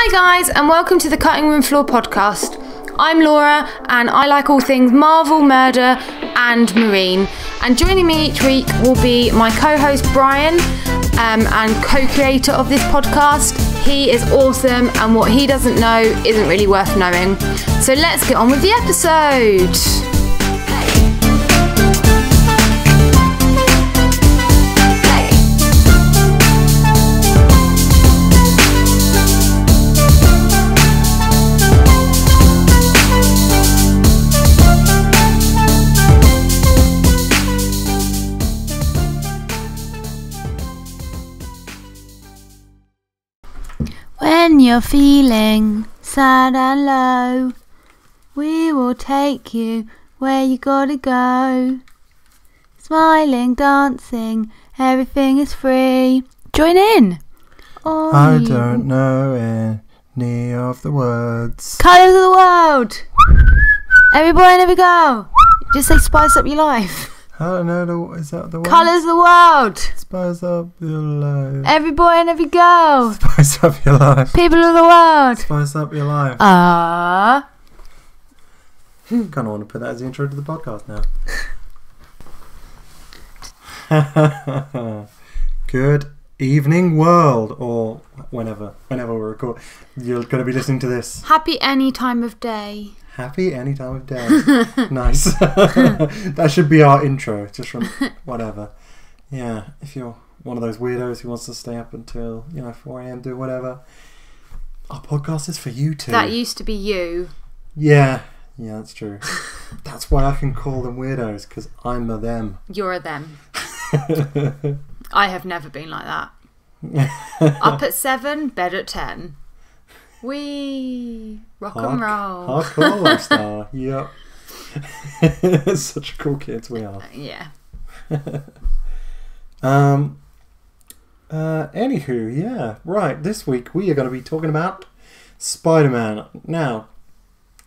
Hi guys, and welcome to the Cutting Room Floor podcast. I'm Laura and I like all things Marvel, murder and marine. And joining me each week will be my co-host Brian and co-creator of this podcast. He is awesome and what he doesn't know isn't really worth knowing. So let's get on with the episode. When you're feeling sad and low, we will take you where you gotta go. Smiling, dancing, everything is free. Join in! I don't know any of the words. Colours of the world! Every boy and every girl. Just say spice up your life. I don't know, is that the word? Colours of the world! Spice up your life. Every boy and every girl. Spice up your life. People of the world. Spice up your life. Ah. Kind of want to put that as the intro to the podcast now. Good evening, world, or whenever we record, you're going to be listening to this. Happy any time of day. Happy any time of day. Nice. That should be our intro, just from whatever. Yeah, if you're one of those weirdos who wants to stay up until 4 a.m. do whatever, our podcast is for you too. That used to be you. Yeah, that's true. That's why I can call them weirdos, because I'm a them. You're a them. I have never been like that. Up at 7, bed at 10. We rock and roll. Hardcore lifestyle. Yep. Such cool kids we are. Yeah. Anywho, yeah. Right. This week we are going to be talking about Spider-Man. Now,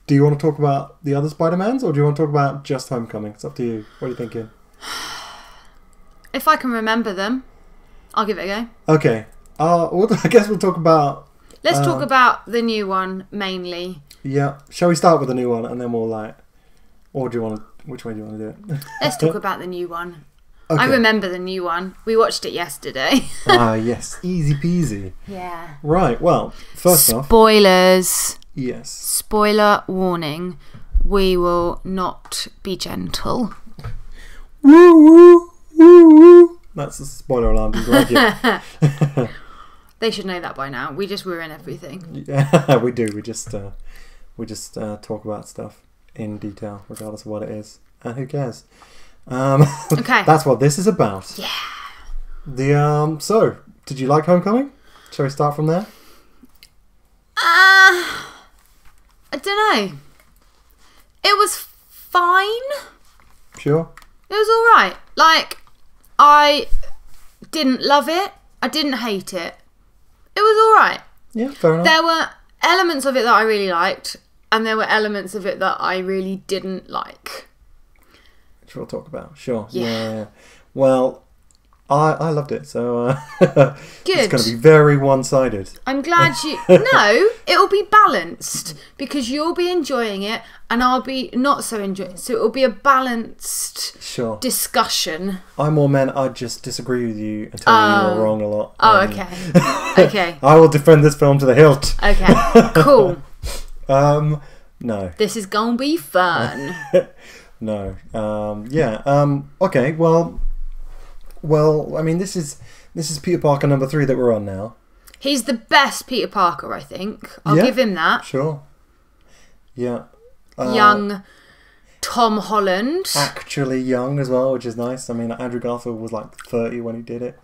do you want to talk about the other Spider-Mans, or do you want to talk about just Homecoming? It's up to you. What are you thinking? If I can remember them, I'll give it a go. Okay. I guess we'll talk about. Let's talk about the new one mainly. Yeah. Shall we start with the new one and then we'll or do you want to? Which way do you want to do it? Let's talk about the new one. Okay. I remember the new one. We watched it yesterday. Yes. Easy peasy. Yeah. Right. Well, first off. Spoilers. Yes. Spoiler warning. We will not be gentle. Woo woo woo woo. That's the spoiler alarm. They should know that by now. We just ruin everything. Yeah, we do. We just talk about stuff in detail, regardless of what it is, and who cares? Okay, that's what this is about. Yeah. So, did you like Homecoming? Shall we start from there? I don't know. It was fine. Sure. It was all right. Like, I didn't love it. I didn't hate it. It was all right. Yeah, fair enough. There were elements of it that I really liked, and there were elements of it that I really didn't like. Which we'll talk about. Sure. Yeah. Well, I loved it, so Good. It's going to be very one-sided. I'm glad you... No, it'll be balanced, because you'll be enjoying it, and I'll be not so enjoying it. So it'll be a balanced discussion. I'm more meant I'd just disagree with you and tell you you're wrong a lot. Oh, okay. Okay. I will defend this film to the hilt. Okay, cool. No. This is gonna be fun. No. Okay, well, I mean, this is Peter Parker number 3 that we're on now. He's the best Peter Parker, I think. I'll give him that. Sure. Yeah. Young Tom Holland. Actually young as well, which is nice. I mean, Andrew Garfield was like 30 when he did it.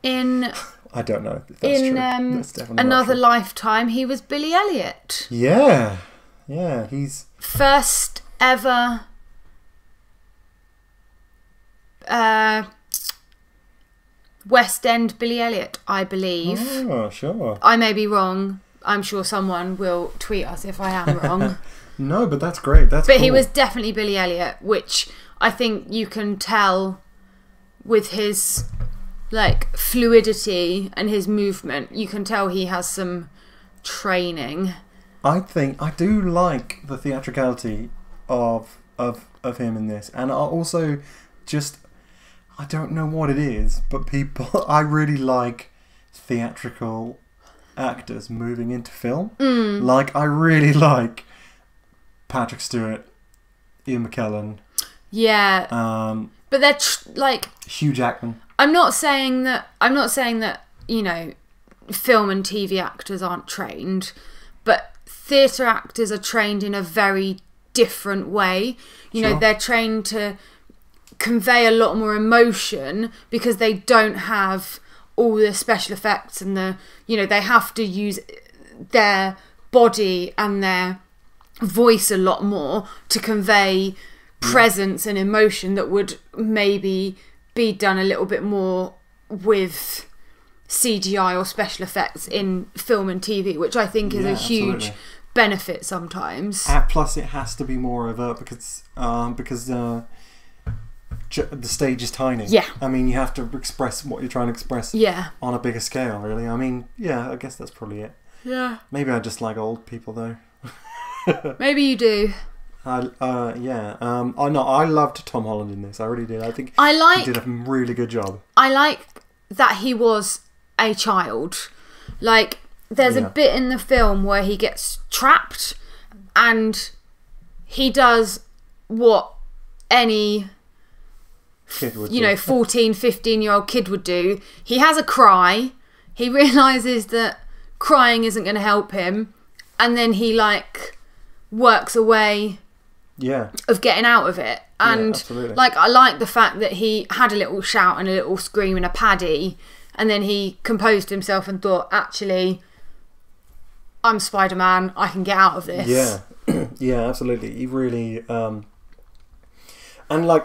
I don't know if that's true. That's definitely Another Lifetime, he was Billy Elliot. Yeah. Yeah, he's... First ever... West End Billy Elliot, I believe. Oh, sure. I may be wrong. I'm sure someone will tweet us if I am wrong. No, but that's great. But cool. He was definitely Billy Elliot, which I think you can tell with his fluidity and his movement. You can tell he has some training. I do like the theatricality of him in this, and I also just, I don't know what it is, but I really like theatrical actors moving into film. Like, I really like Patrick Stewart, Ian McKellen. Yeah. But they're like Hugh Jackman. I'm not saying that you know, film and TV actors aren't trained, but theatre actors are trained in a very different way. You know, they're trained to convey a lot more emotion because they don't have all the special effects and they have to use their body and their voice a lot more to convey presence and emotion that would maybe be done a little bit more with CGI or special effects in film and TV, which I think is a huge benefit sometimes. Plus, it has to be more overt because the stage is tiny. Yeah. I mean, you have to express what you're trying to express on a bigger scale, really. I mean, I guess that's probably it. Yeah. Maybe I just like old people, though. Maybe you do. I loved Tom Holland in this. I really did. I think he did a really good job. I like that he was a child. Like, there's a bit in the film where he gets trapped and he does what any kid would do. 14, 15-year-old kid would do. He has a cry. He realises that crying isn't going to help him, and then he works away of getting out of it. And I like the fact that he had a little shout and a little scream and a paddy, and then he composed himself and thought, actually, I'm Spider-Man, I can get out of this. Yeah, absolutely. He really and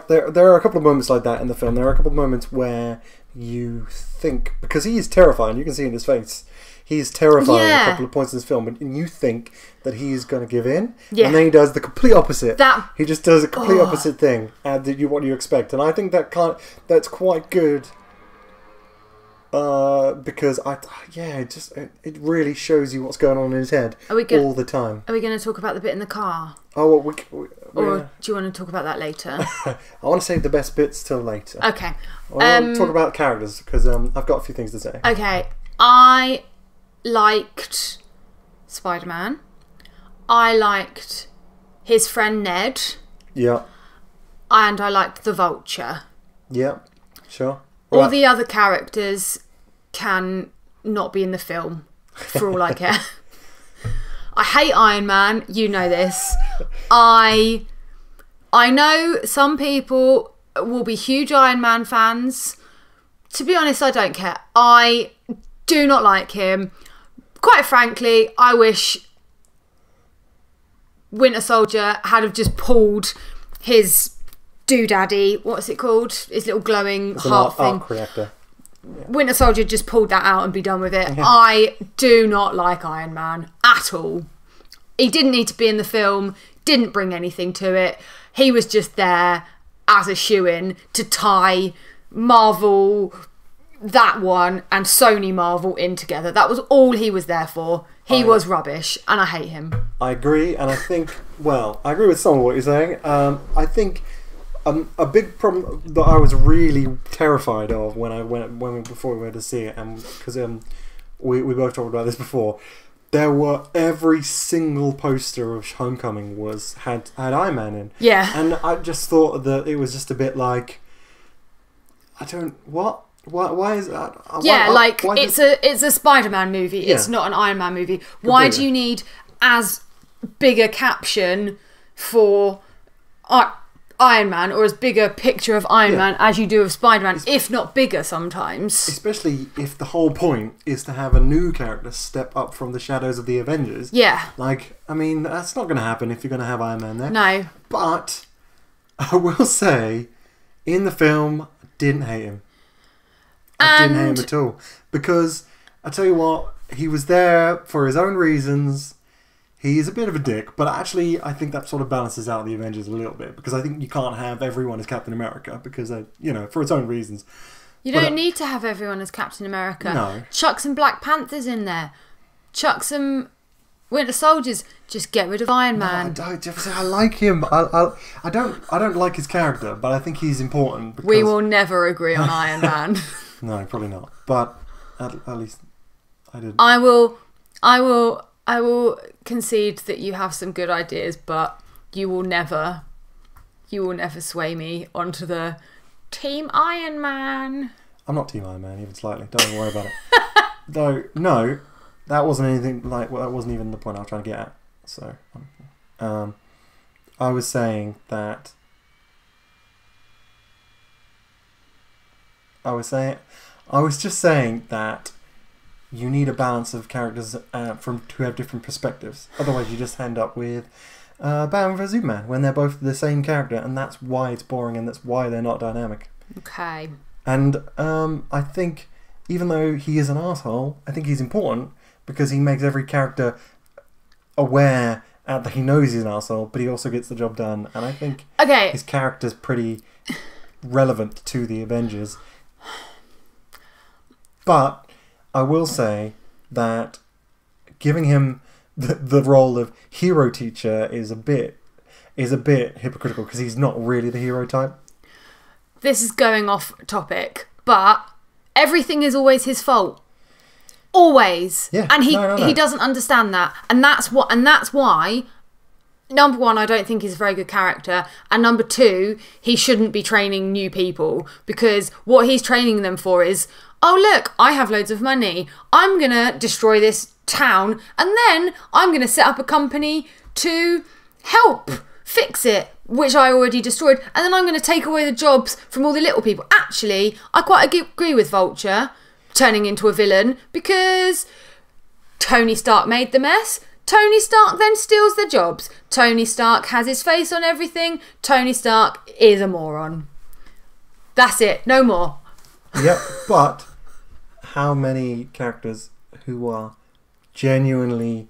there are a couple of moments like that in the film. There are a couple of moments where you think, because he is terrifying, you can see in his face, he's terrifying at a couple of points in this film, and you think that he's going to give in, and then he does the complete opposite. He just does a complete opposite thing, and what you expect. And I think that's quite good, because it really shows you what's going on in his head all the time. Are we going to talk about the bit in the car? Oh, or do you want to talk about that later? I want to save the best bits till later. Okay. I want to talk about characters because I've got a few things to say. Okay, I liked Spider-Man. I liked his friend Ned. Yeah. And I liked the Vulture. Yeah, sure. All the other characters can not be in the film, for all I care. I hate Iron Man. You know this. I know some people will be huge Iron Man fans. To be honest, I don't care. I do not like him. Quite frankly, I wish Winter Soldier had have just pulled his doodaddy, what's it called? His little glowing heart thing. Arc reactor. Yeah. Winter Soldier just pulled that out and be done with it. Yeah. I do not like Iron Man at all. He didn't need to be in the film, didn't bring anything to it. He was just there as a shoo-in to tie Marvel, that one, and Sony Marvel in together. That was all he was there for. He was rubbish, and I hate him. I agree, and I think, I agree with some of what you're saying. I think a big problem that I was really terrified of before we went to see it, and because we both talked about this before, every single poster of Homecoming had Iron Man in. Yeah. And I just thought that it was just a bit like, why is that? It's a Spider-Man movie. Yeah. It's not an Iron Man movie. Why do you need as big a caption for Iron Man, or as big a picture of Iron Man as you do of Spider-Man, if not bigger sometimes? Especially if the whole point is to have a new character step up from the shadows of the Avengers. Yeah. That's not going to happen if you're going to have Iron Man there. No. But I will say, in the film, I didn't hate him. I didn't hate him at all. Because, I tell you what, he was there for his own reasons. He's a bit of a dick, but actually I think that sort of balances out the Avengers a little bit, because I think you can't have everyone as Captain America because, for its own reasons. You don't need to have everyone as Captain America. No. Chuck some Black Panthers in there. Chuck some Winter Soldier's just get rid of Iron Man. No, I like him. I don't like his character, but I think he's important. Because... We will never agree on Iron Man. No, probably not. But at least I did. I will concede that you have some good ideas, but you will never sway me onto the Team Iron Man. I'm not Team Iron Man even slightly. Don't worry about it. No, that wasn't anything like. Well, that wasn't even the point I was trying to get at. So, I was saying that. I was just saying that you need a balance of characters who have different perspectives. Otherwise, you just end up with Batman vs Superman when they're both the same character, and that's why it's boring, and that's why they're not dynamic. Okay. And I think, even though he is an asshole, I think he's important because he makes every character aware that he knows he's an asshole, but he also gets the job done. And I think his character's pretty relevant to the Avengers. But I will say that giving him the role of hero teacher is a bit hypocritical because he's not really the hero type. This is going off topic, but everything is always his fault. Always. Yeah. And he doesn't understand that. And that's why number one, I don't think he's a very good character, and number two, he shouldn't be training new people because what he's training them for is, oh look, I have loads of money. I'm going to destroy this town and then I'm going to set up a company to help fix it, which I already destroyed, and then I'm going to take away the jobs from all the little people. Actually, I quite agree with Vulture turning into a villain because Tony Stark made the mess. Tony Stark then steals the jobs. Tony Stark has his face on everything. Tony Stark is a moron. That's it. No more. Yep, but how many characters who are genuinely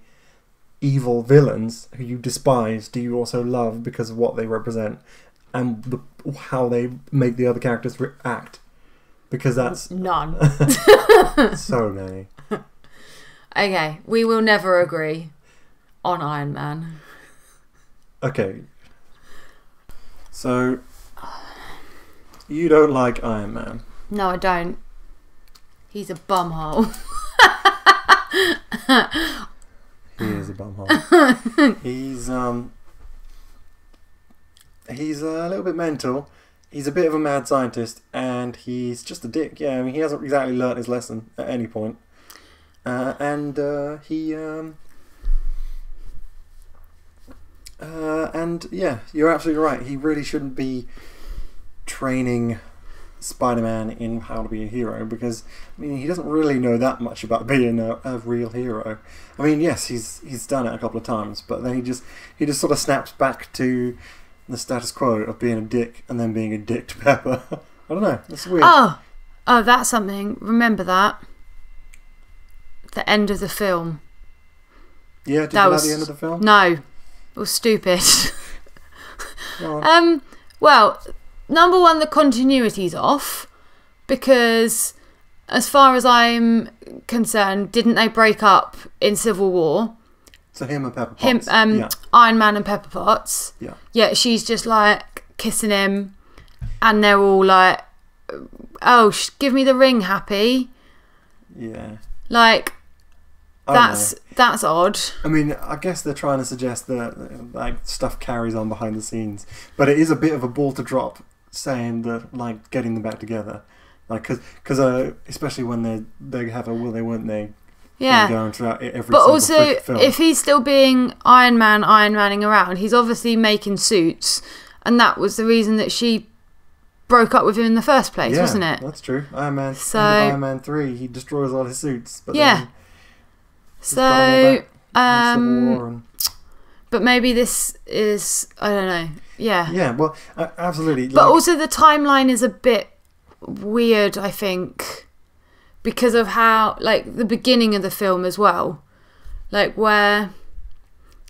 evil villains who you despise do you also love because of what they represent and how they make the other characters act? Because that's... None. So many. Okay, we will never agree on Iron Man. Okay. So, you don't like Iron Man? No, I don't. He's a bumhole. He is a bumhole. He's a little bit mental. He's a bit of a mad scientist, and he's just a dick. Yeah, I mean, he hasn't exactly learnt his lesson at any point. And yeah, you're absolutely right. He really shouldn't be training Spider-Man in how to be a hero because, I mean, he doesn't really know that much about being a real hero. I mean, yes, he's done it a couple of times, but then he just sort of snaps back to the status quo of being a dick and then being a dick to Pepper. I don't know. That's weird. Oh, that's something. Remember that? The end of the film. Yeah, did you like the end of the film? No, it was stupid. Well, number one, the continuity's off because, as far as I'm concerned, didn't they break up in Civil War? So him and Pepper Potts. Yeah. Iron Man and Pepper Potts. Yeah. Yeah, she's just like kissing him, and they're all like, "Oh, give me the ring, Happy." Yeah. Like, that's odd. I mean, I guess they're trying to suggest that like stuff carries on behind the scenes, but it is a bit of a ball to drop saying that like getting them back together, like because especially when they have a will they won't they. Yeah, going throughout every but also film. If he's still being Iron Manning around, he's obviously making suits, and that was the reason that she broke up with him in the first place, wasn't it? That's true. Iron Man 3, he destroys all his suits. But yeah. But maybe this is, I don't know. Yeah. Yeah. Well, absolutely. But also the timeline is a bit weird, I think. Because of how, like, the beginning of the film as well. Like, where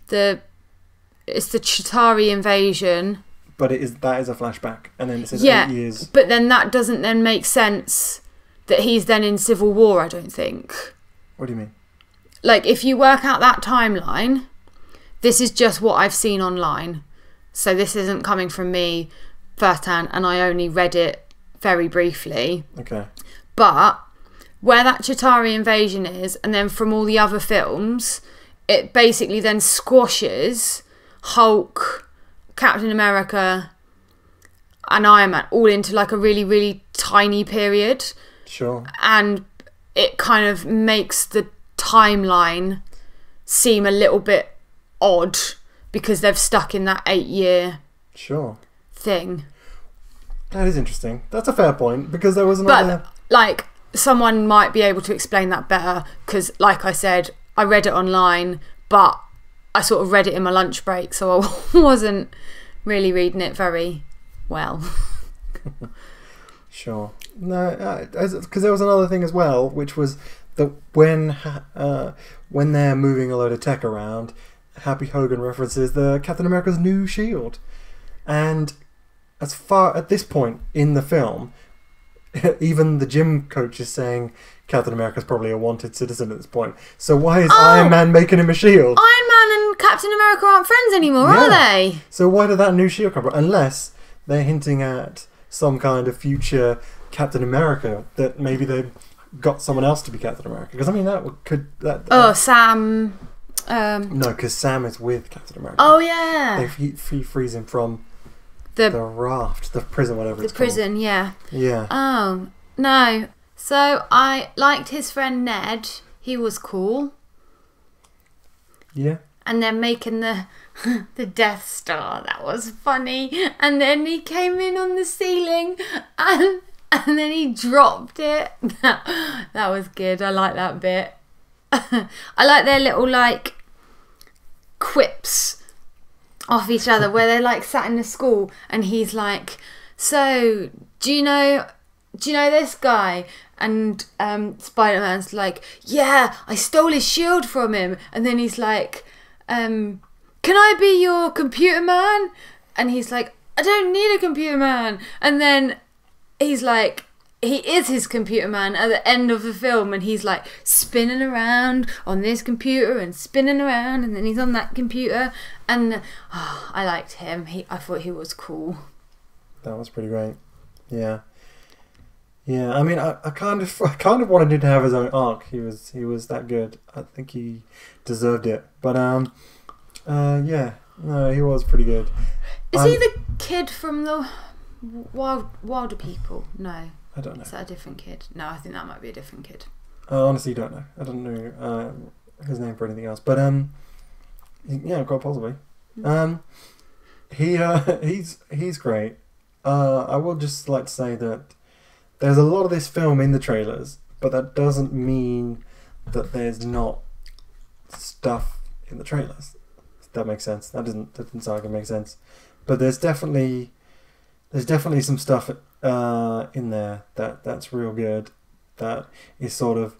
it's the Chitauri invasion. But that is a flashback. And then it says 8 years. But then that doesn't then make sense that he's then in Civil War, I don't think. What do you mean? like, if you work out that timeline, this is just what I've seen online. So this isn't coming from me firsthand, and I only read it very briefly. Okay. But where that Chitauri invasion is, and then from all the other films, it basically then squashes Hulk, Captain America, and Iron Man all into like a really, really tiny period. Sure. And it kind of makes the timeline seem a little bit odd because they've stuck in that 8-year thing. That is interesting. That's a fair point, because there was another... But, like, someone might be able to explain that better, because, like I said, I read it online, but I sort of read it in my lunch break, so I wasn't really reading it very well. Sure. No, because there was another thing as well, which was that when they're moving a load of tech around, Happy Hogan references the Captain America's new shield, and as far at this point in the film, even the gym coach is saying Captain America's probably a wanted citizen at this point. So why is Iron Man making him a shield? Iron Man and Captain America aren't friends anymore, are they? So why did that new shield come from? Unless they're hinting at some kind of future Captain America, that maybe they've got someone else to be Captain America. Because I mean, Sam. No, because Sam is with Captain America. Oh yeah. They freeze him from the raft, the prison, whatever it's called. The prison, yeah. Yeah. Oh no. So I liked his friend Ned. He was cool. Yeah. And then making the Death Star, that was funny. And then he came in on the ceiling and then he dropped it. That was good. I like that bit. I like their little like quips off each other where they're like sat in the school and he's like, so do you know this guy? And Spider-Man's like, yeah, I stole his shield from him. And then he's like, can I be your computer man? And he's like, I don't need a computer man. And then he's like, he is his computer man at the end of the film, and he's like spinning around on this computer and spinning around, and then he's on that computer, and I liked him. I thought he was cool. That was pretty great. Yeah. I mean, I kind of wanted him to have his own arc. He was that good. I think he deserved it. But yeah, no, he was pretty good. Is he the kid from the Wilder People? No. I don't know. Is that a different kid? No, I think that might be a different kid. I honestly don't know. I don't know his name for anything else. But yeah, quite possibly. He's great. I would just like to say that there's a lot of this film in the trailers, but that doesn't mean that there's not stuff in the trailers. If that makes sense. That didn't sound like it makes sense. But there's definitely some stuff in there that's real good, that is sort of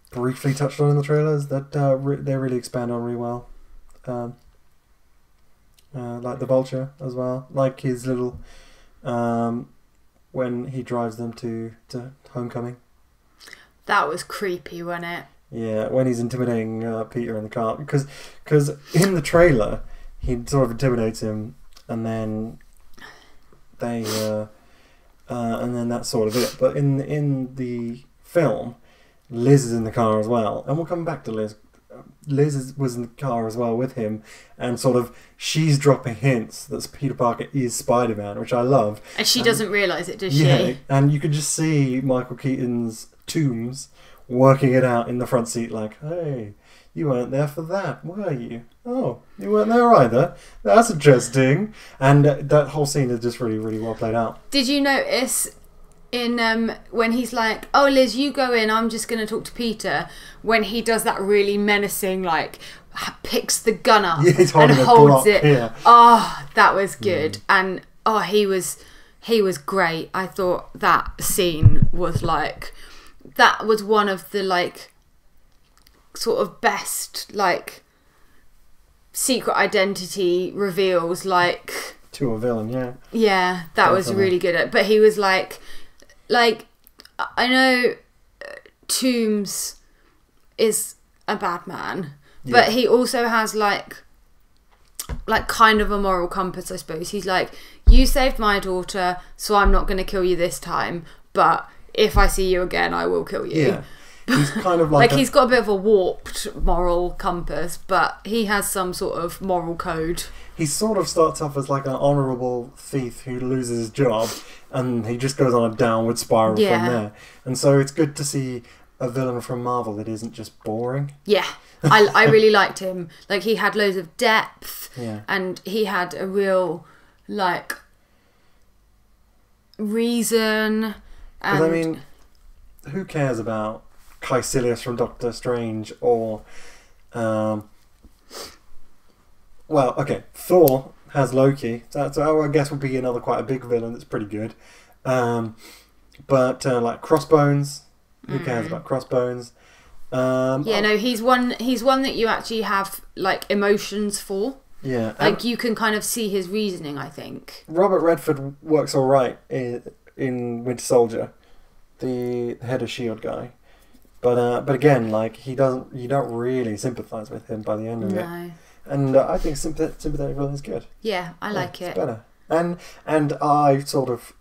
briefly touched on in the trailers, that they really expand on really well. Like the Vulture as well, like his little when he drives them to Homecoming. That was creepy, wasn't it? Yeah, when he's intimidating Peter in the car, because in the trailer he sort of intimidates him, and then they and then that's sort of it. But in the film, Liz is in the car as well, and we'll come back to Liz. Liz was in the car as well with him, and sort of she's dropping hints that Peter Parker is Spider-Man, which I love. And she doesn't realise it, does she? And you could just see Michael Keaton's Toombs working it out in the front seat, like, hey, you weren't there for that, were you? Oh, you weren't there either? That's interesting. And that whole scene is just really, really well played out. Did you notice in when he's like, oh, Liz, you go in, I'm just going to talk to Peter, when he does that really menacing, like, picks the gun up and holds it. Yeah. Oh, that was good. And oh, he was great. I thought that scene was like, that was one of the like sort of best like secret identity reveals, like to a villain. Yeah, that definitely was really good. But he was like I know Toombs is a bad man, Yeah. but he also has like kind of a moral compass, I suppose. He's like, you saved my daughter, so I'm not going to kill you this time, but if I see you again, I will kill you. Yeah. He's kind of like he's got a bit of a warped moral compass, but he has some sort of moral code. He sort of starts off as like an honourable thief who loses his job, and he just goes on a downward spiral from there. And so it's good to see a villain from Marvel that isn't just boring. Yeah. I really liked him. Like, he had loads of depth, and he had a real, like, reason. And I mean, who cares about Caecilius from Doctor Strange or... well, okay, Thor has Loki. That I guess would be another quite a big villain that's pretty good. But like Crossbones, who cares about Crossbones? no, he's one that you actually have like emotions for. Yeah, like you can kind of see his reasoning, I think. Robert Redford works all right in Winter Soldier, the head of S.H.I.E.L.D. guy, but again, like you don't really sympathise with him by the end of it. And I think sympathetic villain is good. Yeah, I like it. It's better. And I sort of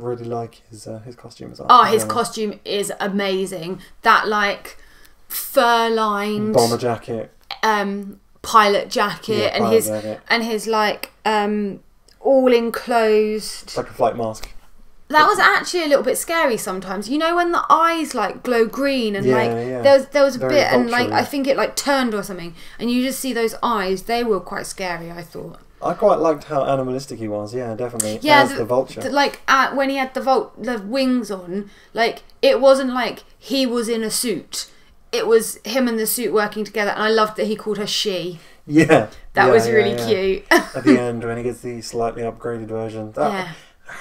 really like his costume as well. Oh, his costume is amazing. That like fur-lined bomber jacket, pilot jacket, and his like all enclosed. It's like a flight mask. That was actually a little bit scary sometimes. You know when the eyes like glow green and there was a Very bit and vulture-y. like I think it like turned or something, and you just see those eyes. They were quite scary, I thought. I quite liked how animalistic he was. Yeah, definitely. Yeah, as the vulture. When he had the wings on, like it wasn't like he was in a suit. It was him and the suit working together, and I loved that he called her she. Yeah, that was really cute. At the end, when he gets the slightly upgraded version.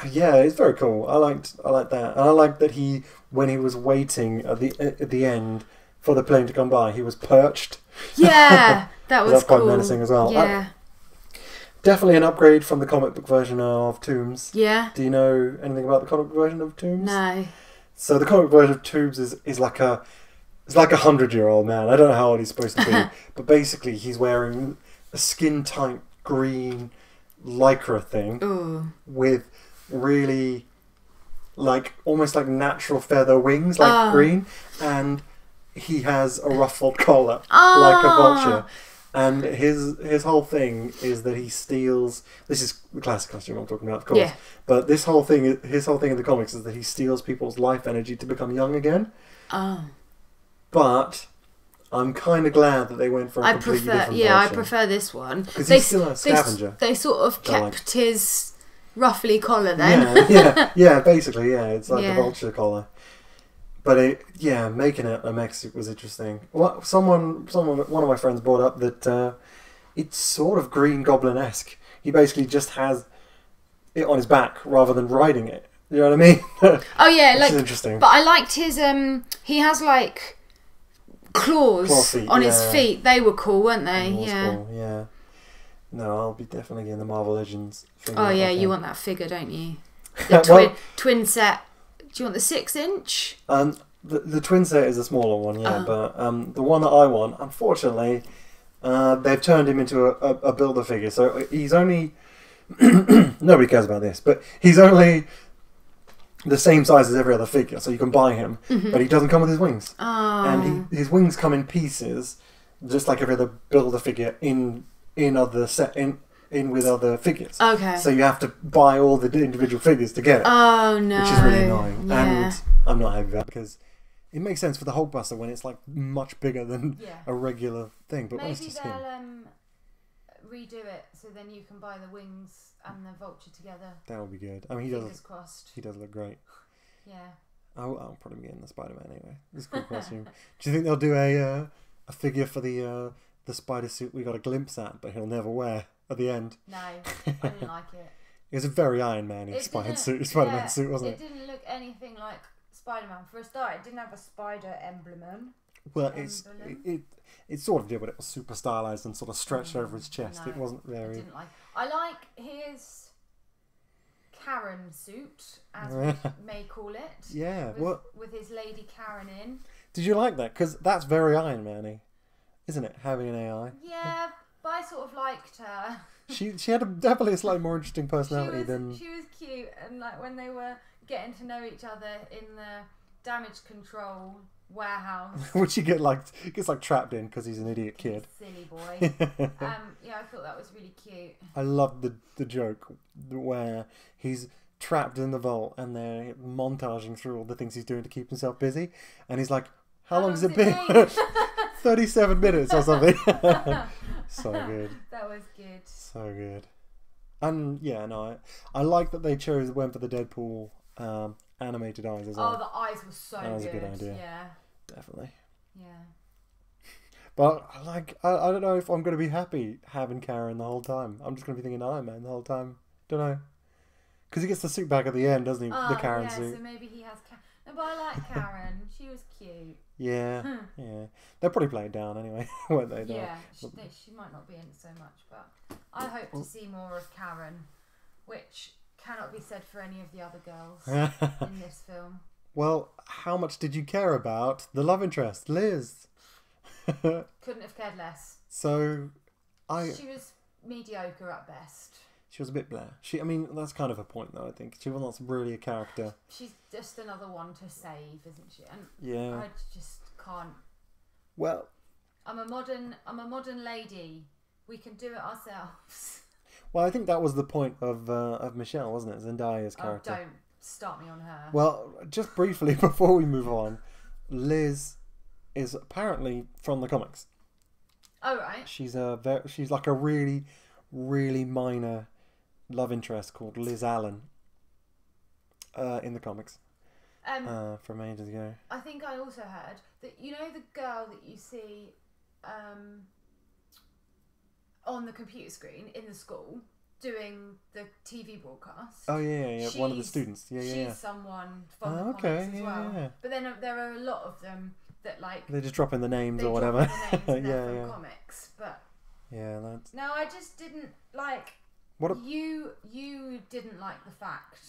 Yeah, it's very cool. I liked that, and I liked that when he was waiting at the end for the plane to come by, he was perched. Yeah, that was quite menacing as well. Yeah, definitely an upgrade from the comic book version of Toomes. Yeah. Do you know anything about the comic book version of Toomes? No. So the comic book version of Toomes is like a 100-year-old man. I don't know how old he's supposed to be, but basically he's wearing a skin-tight green lycra thing with really like almost like natural feather wings, like green, and he has a ruffled collar like a vulture. And his whole thing is that he steals. This is the classic costume I'm talking about, of course. Yeah. But his whole thing in the comics is that he steals people's life energy to become young again. Oh. But I'm kind of glad that they went for a completely different version. I prefer this one because he's still a scavenger. They sort of kept his ruffly collar then. Yeah, basically, yeah. It's like the vulture collar. But making it a mech suit was interesting. One of my friends brought up that it's sort of Green Goblin-esque. He basically just has it on his back rather than riding it. You know what I mean? Oh yeah, which like is interesting. But I liked his he has like claws on his feet. They were cool, weren't they? Cool, yeah. No, I'll be definitely getting the Marvel Legends figure. Oh yeah, you want that figure, don't you? The twin set. Do you want the 6-inch? The twin set is a smaller one, but the one that I want, unfortunately, they've turned him into a builder figure. So he's only nobody cares about this, but he's only the same size as every other figure, so you can buy him, but he doesn't come with his wings. Oh. And his wings come in pieces, just like every other builder figure in with other figures. Okay. So you have to buy all the individual figures to get it. Oh no. Which is really annoying. Yeah. And I'm not happy with that because it makes sense for the Hulkbuster when it's like much bigger than a regular thing. But maybe they'll redo it so then you can buy the wings and the vulture together. That would be good. I mean, Fingers crossed. He does look great. Yeah. I'll probably be getting the Spider-Man anyway. It's a cool costume. Do you think they'll do a figure for the spider suit we got a glimpse at, but he'll never wear at the end? No, I didn't like it. It was a very Iron Man-y Spider-Man suit, wasn't it? It didn't look anything like Spider-Man. For a start, it didn't have a spider emblem. Well, it sort of did, but it was super stylized and sort of stretched over his chest. No, it wasn't very. I didn't like. I like his Karen suit, as we may call it. Yeah, with his Lady Karen in. Did you like that? Because that's very Iron Man-y. isn't it? Having an AI. Yeah, but I sort of liked her. She had definitely a slightly more interesting personality than... She was cute, and like when they were getting to know each other in the damage control warehouse, which he gets trapped in because he's an idiot kid. Silly boy. Yeah, I thought that was really cute. I loved the joke where he's trapped in the vault and they're montaging through all the things he's doing to keep himself busy, and he's like, how long has it been? 37 minutes or something. So good. That was good. So good. And yeah, no, I like that they went for the Deadpool animated eyes as well. Oh, the eyes were so good. That was a good idea. Yeah. Definitely. Yeah. But I don't know if I'm going to be happy having Karen the whole time. I'm just going to be thinking Iron Man the whole time. Don't know. Because he gets the suit back at the end, doesn't he? The Karen suit. So maybe he has Karen. No, but I like Karen. She was cute. Yeah, yeah. They'll probably play it down anyway, won't they? Yeah, she might not be in it so much, but I hope to see more of Karen, which cannot be said for any of the other girls in this film. Well, how much did you care about the love interest, Liz? Couldn't have cared less. So, she was mediocre at best. She was a bit blah. I mean, that's kind of a point, though. I think she wasn't really a character. She's just another one to save, isn't she? And yeah, I just can't. Well, I'm a modern lady. We can do it ourselves. Well, I think that was the point of Michelle, wasn't it? Zendaya's character. Oh, don't start me on her. Well, just briefly before we move on, Liz is apparently from the comics. Oh right. She's like a really, really minor love interest called Liz Allen in the comics from ages ago. I think I also heard that the girl that you see on the computer screen in the school doing the TV broadcast. Oh yeah. One of the students. Yeah. She's someone from the comics as well. Yeah. But then there are a lot of them that they just drop in the names or whatever. From comics, but yeah, that's... No, I just didn't like. You didn't like the fact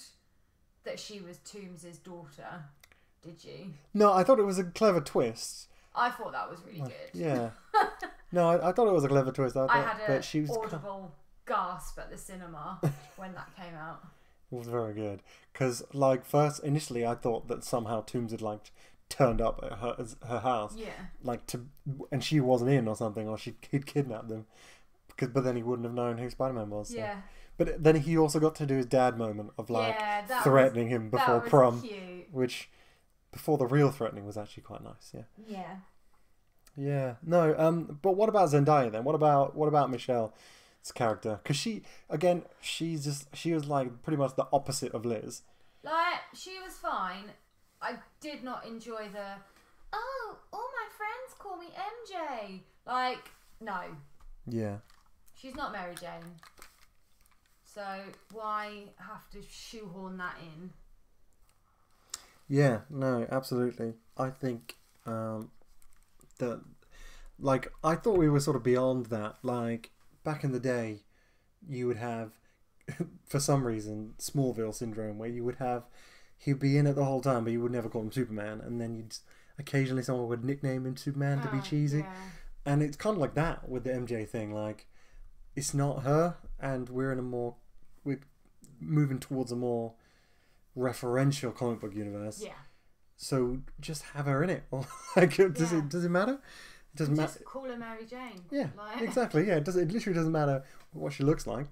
that she was Toombs's daughter, did you? No, I thought it was a clever twist. I thought that was really good. Yeah. No, I thought it was a clever twist. I had an audible gasp at the cinema when that came out. It was very good. Because, initially I thought that somehow Toombs had, turned up at her house. Yeah. And she wasn't in or something, or he'd kidnapped them. But then he wouldn't have known who Spider-Man was. So. Yeah. But then he also got to do his dad moment of, threatening him before prom. Cute. Which, before the real threatening, was actually quite nice, yeah. Yeah. Yeah. No, but what about Zendaya then? What about Michelle's character? Because she was pretty much the opposite of Liz. She was fine. I did not enjoy all my friends call me MJ. No. Yeah. She's not Mary Jane. So why have to shoehorn that in? Yeah, no, absolutely. I think that, I thought we were sort of beyond that. Back in the day, you would have, for some reason, Smallville syndrome, where you would have, he'd be in it the whole time, but you would never call him Superman, and then occasionally someone would nickname him Superman to be cheesy. Yeah. And it's kind of like that with the MJ thing. It's not her, and we're moving towards a more referential comic book universe. Yeah. So just have her in it. Does it matter? It doesn't matter. Just call her Mary Jane. Yeah, exactly. Yeah, it literally doesn't matter what she looks like,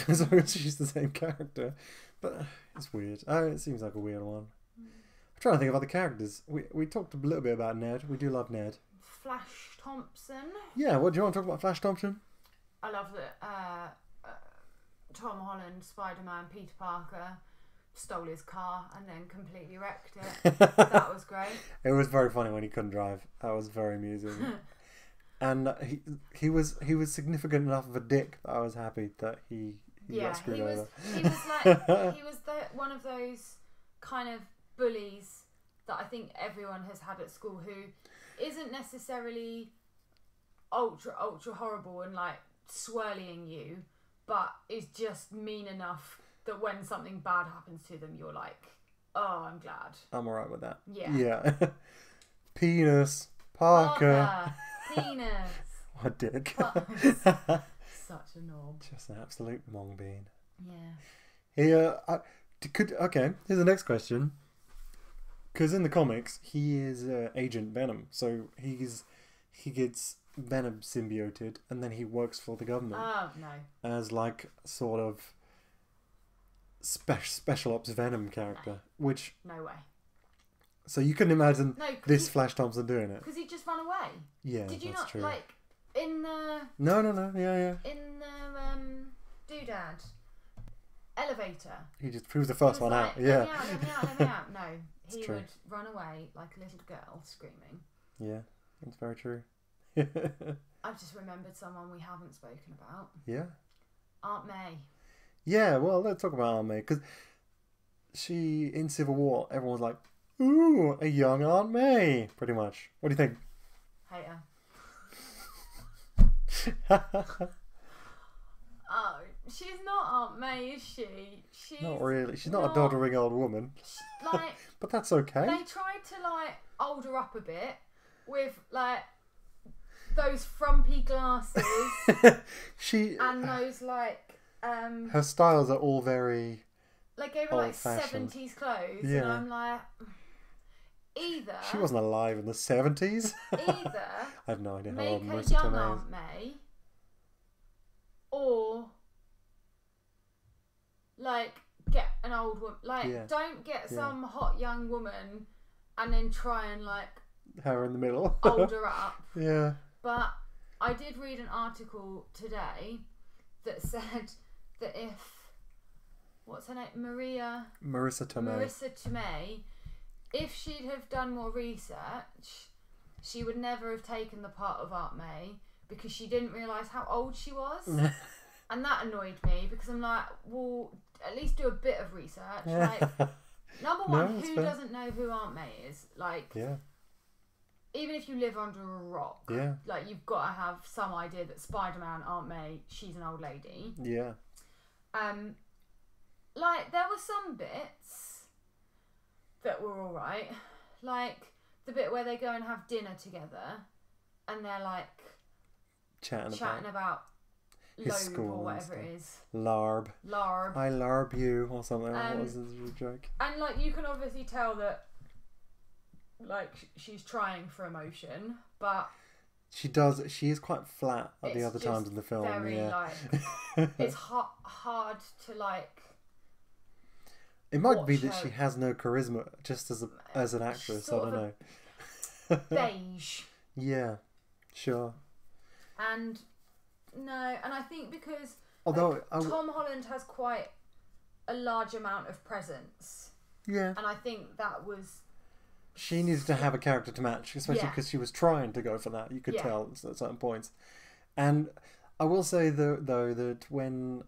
as long as she's the same character. But it's weird. It seems like a weird one. I'm trying to think of other characters. We talked a little bit about Ned. We do love Ned. Flash Thompson. Yeah, what do you want to talk about Flash Thompson? I love that Tom Holland, Spider-Man, Peter Parker stole his car and then completely wrecked it. That was great. It was very funny when he couldn't drive. That was very amusing. And he was significant enough of a dick that I was happy that he got screwed over. He was one of those kind of bullies that I think everyone has had at school, who isn't necessarily ultra horrible and swirling you, but is just mean enough that when something bad happens to them, you're like, oh, I'm glad. I'm alright with that. Yeah. Yeah. Penis. Parker. penis. What a dick. Such a knob. Just an absolute mong bean. Yeah. Okay, here's the next question. Because in the comics, he is Agent Venom, so he gets Venom symbioted, and then he works for the government. Oh no. As like sort of special ops Venom character, which no way. So you couldn't imagine this he, Flash Thompson doing it. Because he just ran away. Yeah, Did you that's not true. like in the? No, yeah. In the doodad elevator. He was the first one like, out. Yeah. Let me out. No, he true. would run away like a little girl screaming. Yeah, it's very true. I've just remembered someone we haven't spoken about. Yeah. Aunt May. Yeah, well, let's talk about Aunt May, because she, in Civil War, everyone's like, ooh, a young Aunt May, pretty much. What do you think? Hate her. Oh, she's not Aunt May, is she? She's not really. She's not a doddering old woman. Like, but that's okay. They tried to like old her up a bit with like those frumpy glasses and those like her styles are all very like gave her like 70s clothes, yeah. and I'm like, either she wasn't alive in the 70s. Either I have no idea how make old a Marissa young Tomei Aunt May, or like get an old woman. Like, don't get some hot young woman and then try and like her in the middle, old her up. Yeah. But I did read an article today that said that if what's her name, Marissa Tomei, if she'd have done more research, she would never have taken the part of Aunt May because she didn't realise how old she was. And that annoyed me because I'm like, well, at least do a bit of research. Like, number one, who doesn't know who Aunt May is? Like, even if you live under a rock, like, you've got to have some idea that Spider-Man, Aunt May, she's an old lady. Yeah. Like, there were some bits that were alright. Like, the bit where they go and have dinner together and they're, like, chatting about his lobe school or whatever it is. Larb. I larb you or something. What was this joke? And, like, you can obviously tell that, like, she's trying for emotion, but she does. She is quite flat at the other times in the film. Very, like, it's hard to, like. It might be that she has no charisma, just as an actress. I don't know. Beige. Yeah, sure. And I think because although Tom Holland has quite a large amount of presence. Yeah. And I think that was. She needed to have a character to match, especially because she was trying to go for that. You could tell at certain points. And I will say though that when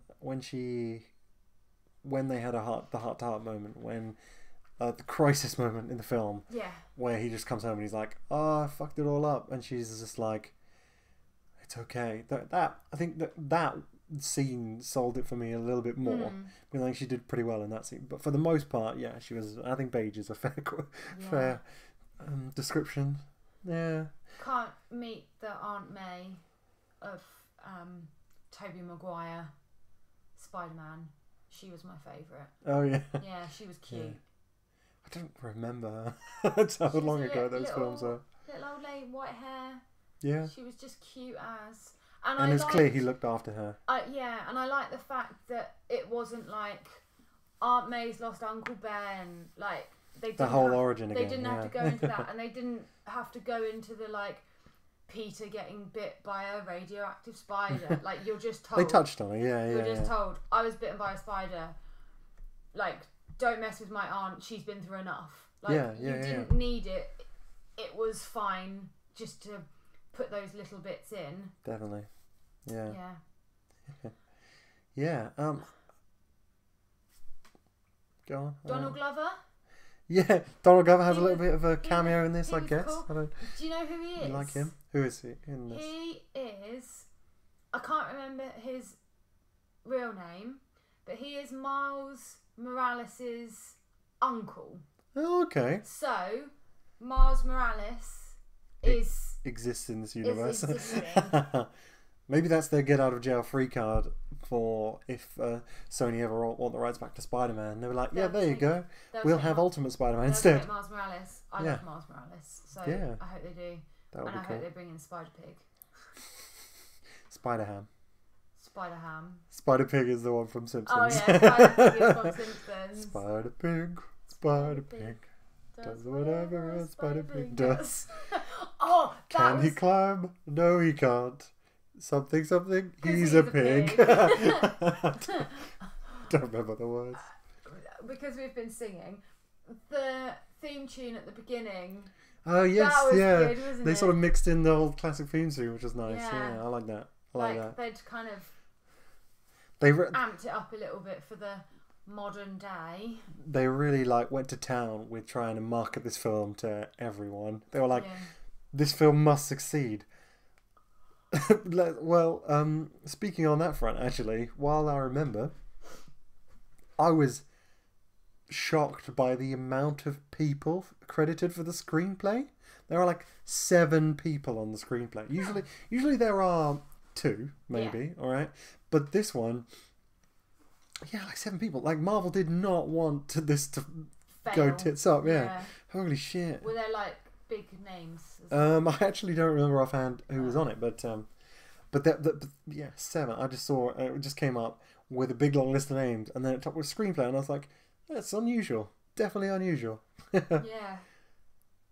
they had the heart-to-heart moment, when the crisis moment in the film, where he just comes home and he's like, "Oh, I fucked it all up," and she's just like, "It's okay." That I think that scene sold it for me a little bit more. I think she did pretty well in that scene, but for the most part, she was. I think beige is a fair description. Yeah. Can't meet the Aunt May of Tobey Maguire, Spider-Man. She was my favourite. Oh yeah. Yeah, she was cute. Yeah. I don't remember how long ago those films were. Little old lady, white hair. Yeah. She was just cute as. And it's clear he looked after her. And I like the fact that it wasn't like Aunt May's lost Uncle Ben. Like they didn't the whole origin again. They didn't have to go into that, and they didn't have to go into the like Peter getting bit by a radioactive spider. Like, you're just told. They touched on it, You're just told, I was bitten by a spider. Like, don't mess with my aunt. She's been through enough. Like, you didn't need it. It was fine just to put those little bits in. Definitely. Yeah. Yeah. Yeah. Go on. Donald Glover? Yeah, Donald Glover has a little bit of a cameo in this, I guess. Cool. Do you know who he is? You like him? Who is he in this? He is... I can't remember his real name, but he is Miles Morales' uncle. Oh, okay. So, Miles Morales is exists in this universe. existing. Maybe that's their get out of jail free card for if Sony ever want the rights back to Spider-Man. They were like, yeah, there you go. We'll have Ultimate Spider-Man instead. Miles Morales. I love Miles Morales, so I hope they do. That would and be I cool. hope they bring in Spider-Pig. Spider-Ham. Spider-Ham. Spider-Pig is the one from Simpsons. Oh yeah, Spider-Pig is from Simpsons. Spider-Pig, Spider-Pig, does whatever a Spider-Pig does. Oh, that Can he climb? No, he can't. Something, he's a pig. Don't remember the words. Because we've been singing, the theme tune at the beginning. Oh yes, that was good, wasn't they it? sort of mixed in the old classic theme tune, which was nice. Yeah, I like that. I like that. They'd kind of amped it up a little bit for the modern day. They really went to town with trying to market this film to everyone. They were like, this film must succeed. Well, speaking on that front, actually, while I remember, I was shocked by the amount of people credited for the screenplay. There are like 7 people on the screenplay. Usually there are 2, maybe. All right, but this one, like 7 people. Like Marvel did not want this to go tits up. Yeah, holy shit. Were there like big names? I actually don't remember offhand who was on it, but 7. I just saw it just came up with a big long list of names, and then it top with screenplay, and I was like, that's unusual, definitely unusual. Yeah.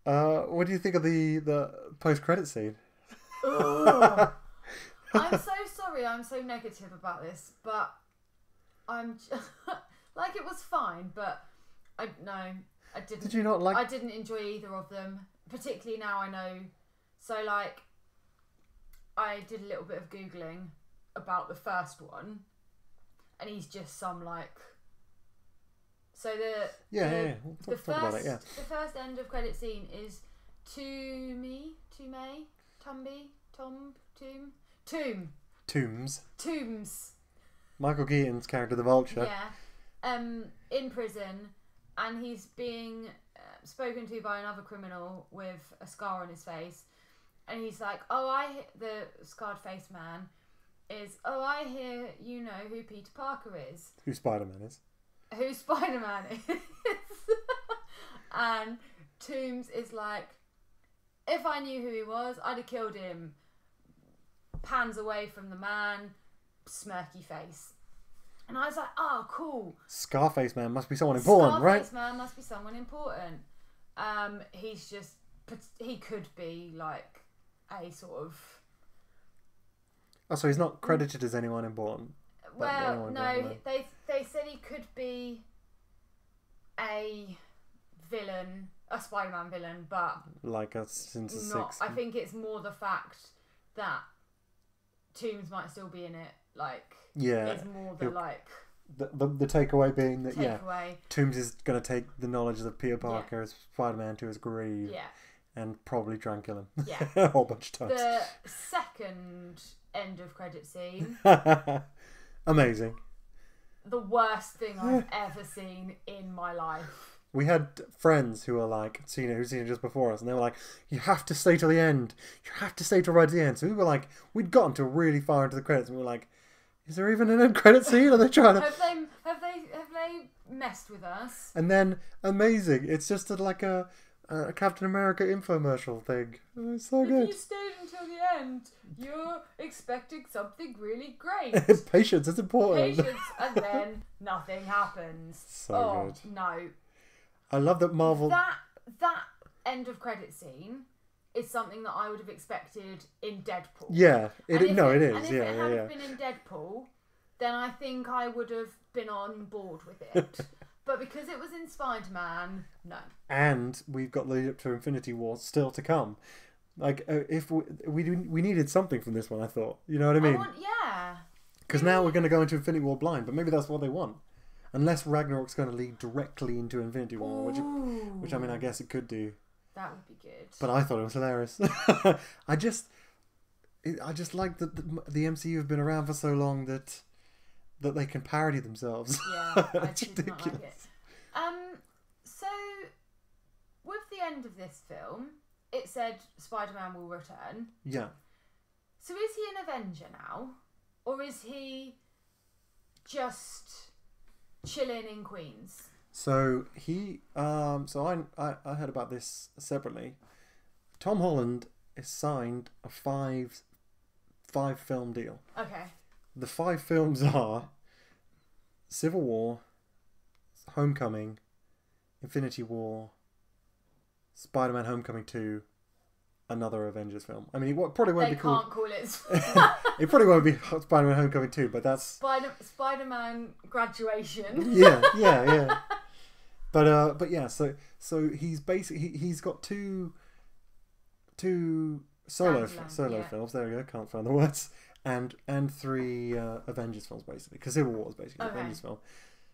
What do you think of the post credit scene? I'm so sorry. I'm so negative about this, but I'm like it was fine, but I didn't. Did you not like? I didn't enjoy either of them. Particularly now I know. So like, I did a little bit of Googling about the first one, and he's just some like. So the first end of credit scene is Tombs. Michael Keaton's character, the Vulture. Yeah, in prison, and he's being spoken to by another criminal with a scar on his face, and he's like, the scarred faced man is, I hear you know who Peter Parker is. Who Spider-Man is. And Tombs is like, if I knew who he was, I'd have killed him. Pans away from the man, smirky face. And I was like, oh, cool. Scarface Man must be someone important, right? Scarface Man must be someone important. He could be like a sort of... Oh, so he's not credited as anyone important? Well, no, they said he could be a villain, a Spider-Man villain, but... Like a Sinister Six. I think it's more the fact that Tombs might still be in it, like... Yeah. It's more the takeaway being that takeaway. Tombs is going to take the knowledge of Peter Parker as Spider-Man to his grave, and probably try and kill him, a whole bunch of times. The second end of credit scene, amazing. The worst thing I've ever seen in my life. We had friends who were like, who'd seen it just before us, and they were like, you have to stay till the end. You have to stay till right to the end. So we were like, we'd gotten to really far into the credits, and we were like, is there even an end credit scene? Are they trying to... Have they messed with us? And then, amazing, it's just like a Captain America infomercial thing. Oh, it's so good. If you stayed until the end, you're expecting something really great. Patience is important. And then nothing happens. So good. No. I love that Marvel... That end of credit scene is something that I would have expected in Deadpool. Yeah, it is. And if it had been in Deadpool, then I think I would have been on board with it. But because it was in Spider-Man, no. And we've got the lead up to Infinity War still to come. Like, if we needed something from this one, I thought. You know what I mean? Because now we're going to go into Infinity War blind, but maybe that's what they want. Unless Ragnarok's going to lead directly into Infinity War, which I mean, I guess it could do. That would be good. But I thought it was hilarious. I just like that the MCU have been around for so long that they can parody themselves. Yeah, it's ridiculous. Not like it. So with the end of this film, it said Spider-Man will return. Yeah. So is he an Avenger now? Or is he just chilling in Queens? So he, so I heard about this separately. Tom Holland is signed a five film deal. Okay. The 5 films are Civil War, Homecoming, Infinity War, Spider-Man: Homecoming 2, another Avengers film. I mean, it probably won't be called. They can't call it. It probably won't be Spider-Man: Homecoming 2, but that's Spider-Man graduation. yeah. But yeah, so he's basically he's got two solo films. There we go. Can't find the words. And 3 Avengers films basically, because Civil War is basically an Avengers film.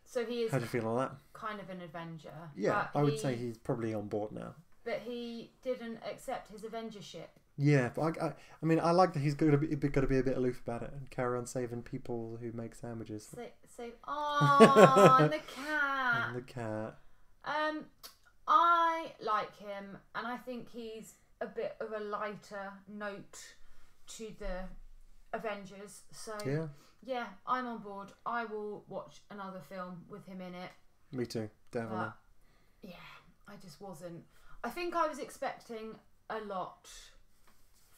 So he is. How do you feel on that? Kind of an Avenger. Yeah, I would say he's probably on board now. But he didn't accept his Avengership. Yeah, but I mean, I like that he's going to be a bit aloof about it and carry on saving people who make sandwiches. And the cat. And the cat. I like him, and I think he's a bit of a lighter note to the Avengers. So yeah, I'm on board. I will watch another film with him in it. Me too, definitely. But, yeah, I just wasn't. I think I was expecting a lot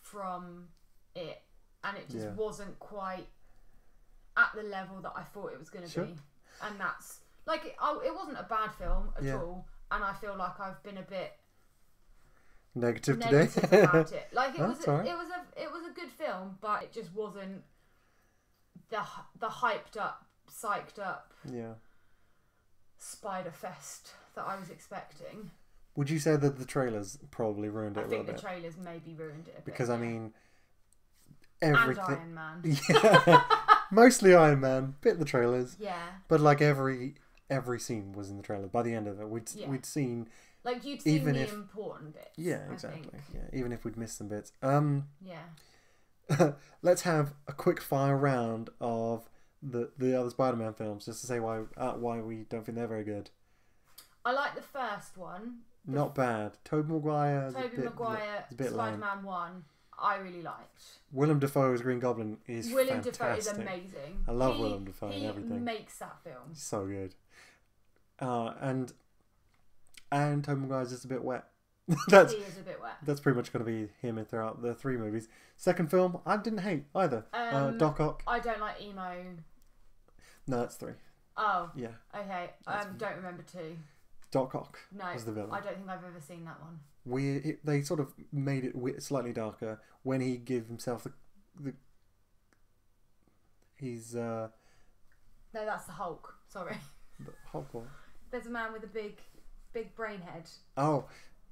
from it, and it just wasn't quite at the level that I thought it was going to be. And that's like it wasn't a bad film at all, and I feel like I've been a bit negative today about it. Like it was a good film, but it just wasn't the hyped up, psyched up Spider Fest that I was expecting. Would you say that the trailers probably ruined it a little bit? I think the trailers maybe ruined it a bit. Because I mean, everything. And Iron Man. Yeah, mostly Iron Man. Bit of the trailers. Yeah. But like every scene was in the trailer. By the end of it, we'd seen. Like you'd seen the important bits. Yeah, exactly. Yeah, even if we'd missed some bits. Yeah. Let's have a quick fire round of the other Spider-Man films, just to say why we don't think they're very good. I like the first one. Not bad. Tobey Maguire, Spider-Man 1, I really liked. Willem Dafoe's Green Goblin is fantastic. Dafoe is amazing. I love Willem Dafoe and everything. He makes that film. So good. And Tobey Maguire's just a bit wet. He is a bit wet. That's pretty much going to be him throughout the 3 movies. Second film, I didn't hate either. Doc Ock. I don't like emo. No, that's 3. Oh. Yeah. Okay. Don't remember 2. Doc Ock was the villain. I don't think I've ever seen that one. They sort of made it slightly darker when he gave himself the he's No, that's the Hulk. Sorry. The Hulk one. There's a man with a big brain head. Oh.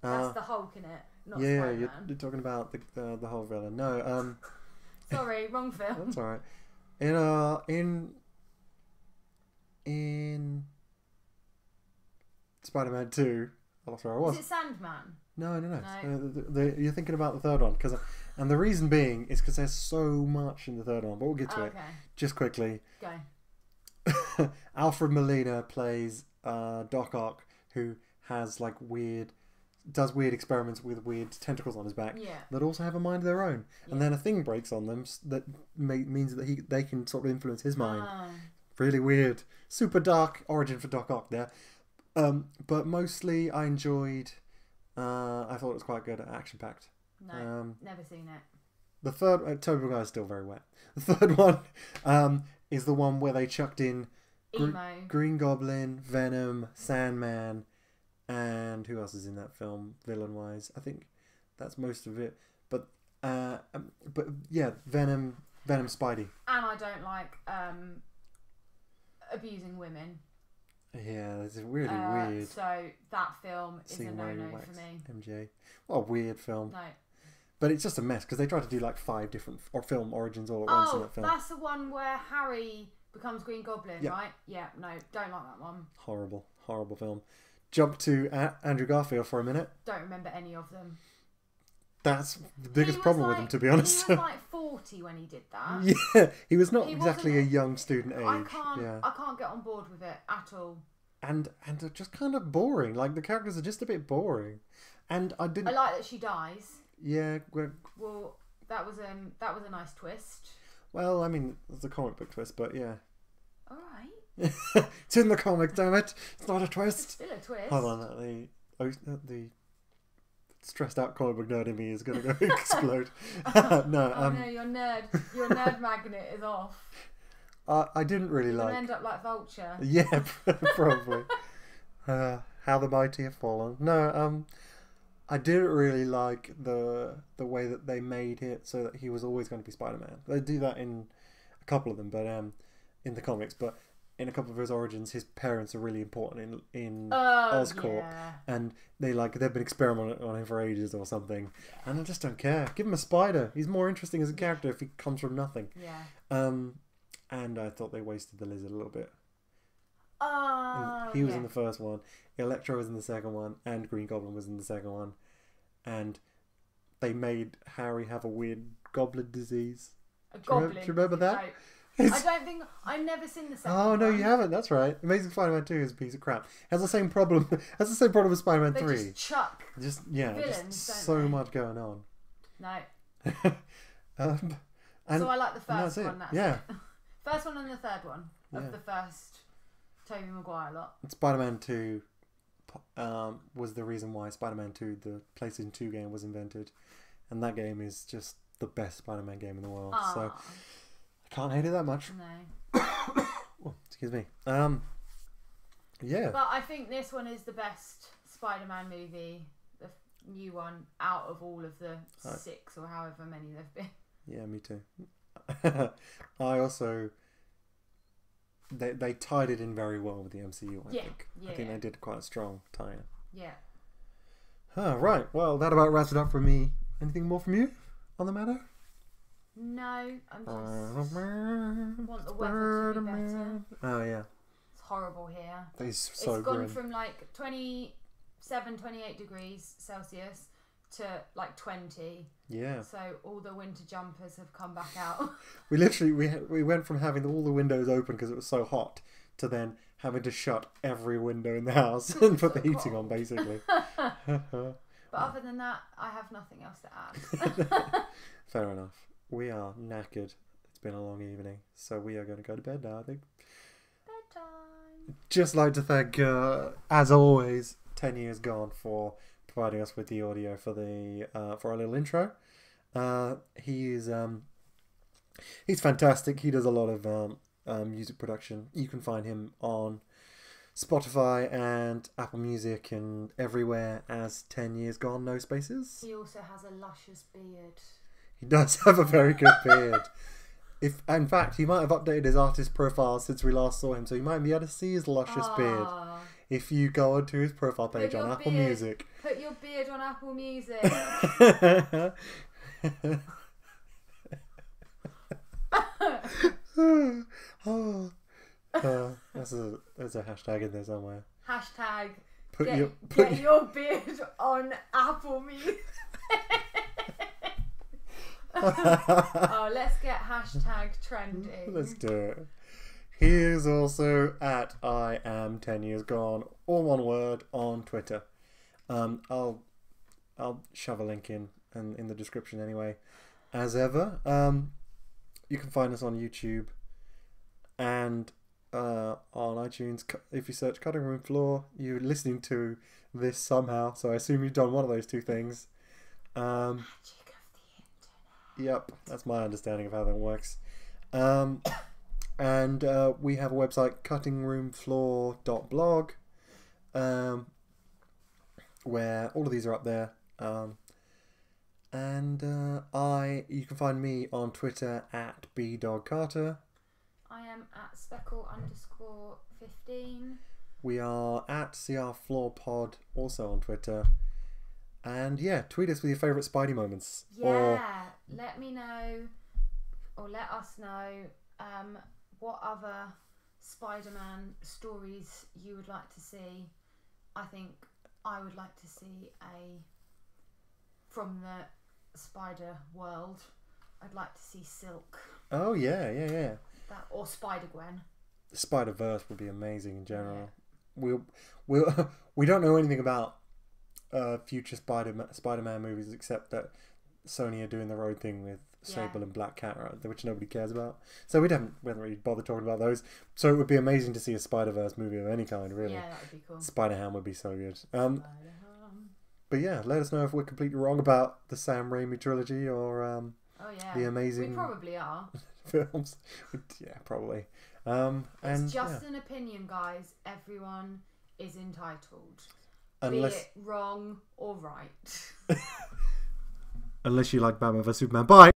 That's the Hulk in it, not Spider-Man. You're talking about the whole villain. No. Sorry, wrong film. That's all right. In Spider-Man 2, I lost where I was. Is it Sandman? No. You're thinking about the third one, and the reason being is because there's so much in the third one. But we'll get to it. Just quickly. Go. Alfred Molina plays Doc Ock, who has does weird experiments with weird tentacles on his back that also have a mind of their own, and then a thing breaks on them that means that they can sort of influence his mind. Really weird, super dark origin for Doc Ock there. But mostly I enjoyed. I thought it was quite good, action packed. No, never seen it. The third, Tobey Maguire is still very wet. The third one is the one where they chucked in Green Goblin, Venom, Sandman, and who else is in that film villain wise? I think that's most of it. But yeah, Venom, Spidey. And I don't like abusing women. Yeah, it's really weird. So that film is a no-no for me. MJ. What a weird film. No. But it's just a mess because they tried to do 5 different film origins all at once in that film. That's the one where Harry becomes Green Goblin, right? Yeah, no, don't like that one. Horrible film. Jump to Andrew Garfield for a minute. Don't remember any of them. That's the biggest problem with him, to be honest. He was 40 when he did that. Yeah, he was not exactly a young student age. I can't get on board with it at all. And they're just kind of boring. The characters are just a bit boring. And I didn't. I like that she dies. Yeah. Well, that was a nice twist. Well, I mean, it's a comic book twist, but yeah. All right. It's in the comic, damn it! It's not a twist. It's still a twist. Hold on, the stressed out comic book nerd in me is going to go explode. No, no, your nerd magnet is off. I didn't really You're like. gonna end up like Vulture. Yeah, probably. How the mighty have fallen. No, I didn't really like the way that they made it so that he was always going to be Spider-Man. They do that in a couple of them, but in the comics, but in a couple of his origins, his parents are really important in Oscorp, and they've been experimenting on him for ages or something, and I just don't care. Give him a spider. He's more interesting as a character if he comes from nothing. Yeah. And I thought they wasted the lizard a little bit. Oh, he was in the first one, Electro was in the second one, and Green Goblin was in the second one, and they made Harry have a weird goblin disease. Do you remember that? I don't think I've never seen the second one. Oh no, you haven't. That's right. Amazing Spider-Man 2 is a piece of crap. Has the same problem. Has the same problem with Spider-Man 3. They just chuck. Villains, so much going on. No. So I like the first one. That's it. First one and the third one of the first Tobey Maguire lot. Spider-Man 2 was the reason why Spider-Man 2, the PlayStation 2 game, was invented, and that game is just the best Spider-Man game in the world. Aww. So I can't hate it that much. No. Oh, excuse me. Yeah. But I think this one is the best Spider-Man movie, the new one, out of all of the 6 or however many there've been. Yeah, me too. I also... They tied it in very well with the MCU, I think. I think they did quite a strong tie-in. Yeah. Right. Well, that about wraps it up for me. Anything more from you on the matter? No, I'm just want the weather to be better. Oh, yeah. It's horrible here. It's gone grim. From like 27, 28 degrees Celsius to like 20. Yeah. So all the winter jumpers have come back out. we went from having all the windows open because it was so hot to then having to shut every window in the house and put the heating on, basically. But other than that, I have nothing else to add. Fair enough. We are knackered. It's been a long evening, so we are going to go to bed now, I think. Bedtime. Just like to thank, as always, 10 Years Gone for providing us with the audio for our little intro. He's fantastic. He does a lot of music production. You can find him on Spotify and Apple Music and everywhere as 10 Years Gone, no spaces. He also has a luscious beard. He does have a very good beard. In fact, he might have updated his artist profile since we last saw him, so you might be able to see his luscious beard if you go onto his profile page on Apple Music. Put your beard on Apple Music. There's a hashtag in there somewhere. Hashtag get your beard on Apple Music. Let's get hashtag trending. Let's do it. He is also at I am 10 years gone, all one word, on Twitter. I'll shove a link in the description anyway. As ever, you can find us on YouTube and on iTunes. If you search Cutting Room Floor, you're listening to this somehow, so I assume you've done one of those two things. Magic of the internet. Yep, that's my understanding of how that works. And we have a website, cuttingroomfloor.blog, where all of these are up there. You can find me on Twitter at bdogcarter. I am at speckle_15. We are at crfloorpod also on Twitter. And yeah, tweet us with your favourite Spidey moments. Yeah, let me know, or let us know what other Spider-Man stories you would like to see. I think I would like to see from the Spider world. I'd like to see Silk. Oh yeah. Or Spider-Gwen. The Spider-Verse would be amazing in general. Yeah. We don't know anything about future Spider-Man movies, except that Sony are doing their own thing with Sable and Black Cat, right, which nobody cares about. So we haven't really bothered talking about those. So it would be amazing to see a Spider-Verse movie of any kind, really. Yeah, that would be cool. Spider-Ham would be so good. But yeah, let us know if we're completely wrong about the Sam Raimi trilogy or the amazing... We probably are. films. Yeah, probably. It's just an opinion, guys. Everyone is entitled. Be it wrong or right. Unless you like Batman vs Superman. Bye!